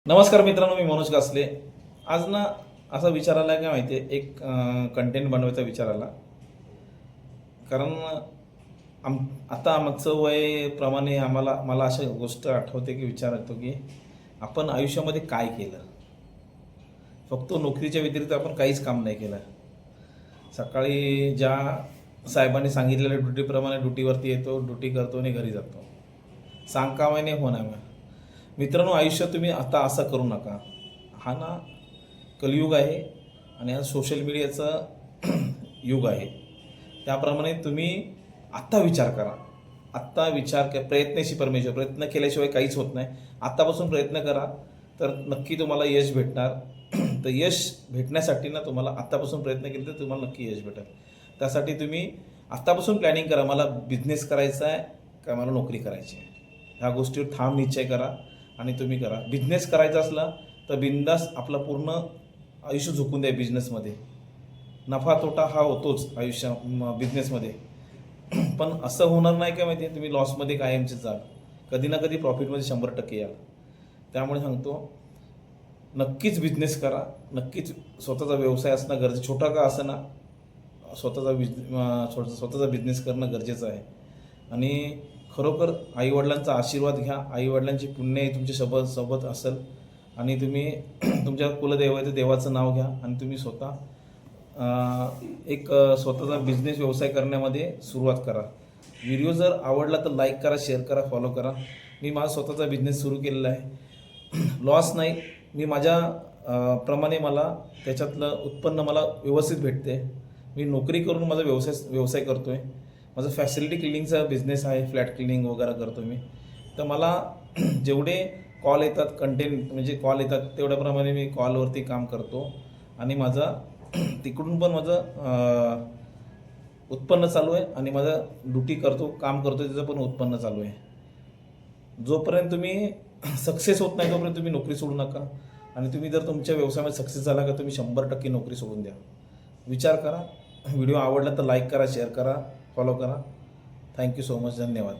नमस्कार मित्रांनो, मी मनोज कासले. आज ना असा विचार आला काय माहिती आहे, एक कंटेंट बनवायचा विचार आला. कारण आता आमचं वयप्रमाणे मला अशा गोष्ट आठवते की विचार येतो की आपण आयुष्यामध्ये काय केलं. फक्त नोकरीच्या व्यतिरिक्त आपण काहीच काम नाही केलं. सकाळी ज्या साहेबांनी सांगितलेल्या ड्युटीप्रमाणे ड्युटीवरती येतो, ड्युटी करतो आणि घरी जातो. सांगकामाने होणार. मित्रांनो, आयुष्यात तुम्ही आता असं करू नका. हा ना कलियुग आहे आणि आज सोशल मीडियाचं युग आहे. त्याप्रमाणे तुम्ही आत्ता विचार करा. आत्ता विचार कर. प्रयत्नाशी परमेश्वर. प्रयत्न केल्याशिवाय काहीच होत नाही. आत्तापासून प्रयत्न करा तर नक्की तुम्हाला यश भेटणार. तर यश भेटण्यासाठी ना तुम्हाला आत्तापासून प्रयत्न केले तर तुम्हाला नक्की यश भेटेल. त्यासाठी तुम्ही आत्तापासून प्लॅनिंग करा. मला बिझनेस करायचा आहे का मला नोकरी करायची आहे, ह्या गोष्टीवर ठाम निश्चय करा आणि तुम्ही करा. बिझनेस करायचा असला तर बिंदास आपलं पूर्ण आयुष्य झोकून द्या बिझनेसमध्ये. नफा तोटा हा होतोच बिझनेसमध्ये. पण असं होणार नाही का माहिती आहे, तुम्ही लॉसमध्ये कायमचे जाल. कधी ना कधी प्रॉफिटमध्ये 100% याल. त्यामुळे सांगतो, नक्कीच बिझनेस करा. नक्कीच स्वतःचा व्यवसाय असणं गरजेचं, छोटा का असं ना, स्वतःचा बिझनेस करणं गरजेचं आहे. आणि खरोखर आईवडिलांचा आशीर्वाद घ्या. आईवडिलांची पुण्य तुमच्या सोबत असेल आणि तुम्ही तुमच्या कुलदैवत देवाचं नाव घ्या आणि तुम्ही स्वतः स्वतःचा बिझनेस व्यवसाय करण्यामध्ये सुरुवात करा. व्हिडिओ जर आवडला तर लाईक करा, शेअर करा, फॉलो करा. मी माझा स्वतःचा बिझनेस सुरू केलेला आहे. लॉस नाही. मी माझ्या प्रमाणे मला त्याच्यातलं उत्पन्न मला व्यवस्थित भेटते. मी नोकरी करून माझा व्यवसाय करतो आहे. माझं फॅसिलिटी क्लिनिंगचा बिझनेस आहे. फ्लॅट क्लिनिंग वगैरे करतो मी. तर मला जेवढे कॉल येतात, कंटेंट म्हणजे कॉल येतात, तेवढ्याप्रमाणे मी कॉलवरती काम करतो. आणि माझा तिकडून पण माझं उत्पन्न चालू आहे आणि माझं ड्युटी करतो, काम करतो, त्याचं पण उत्पन्न चालू आहे. जोपर्यंत तुम्ही सक्सेस होत नाही तोपर्यंत तुम्ही नोकरी सोडू नका. आणि तुम्ही जर तुमच्या व्यवसायामध्ये सक्सेस झाला का तुम्ही 100% नोकरी सोडून द्या. विचार करा. व्हिडिओ आवडला तर लाईक करा, शेअर करा, फॉलो करा. Thank you so much. धन्यवाद.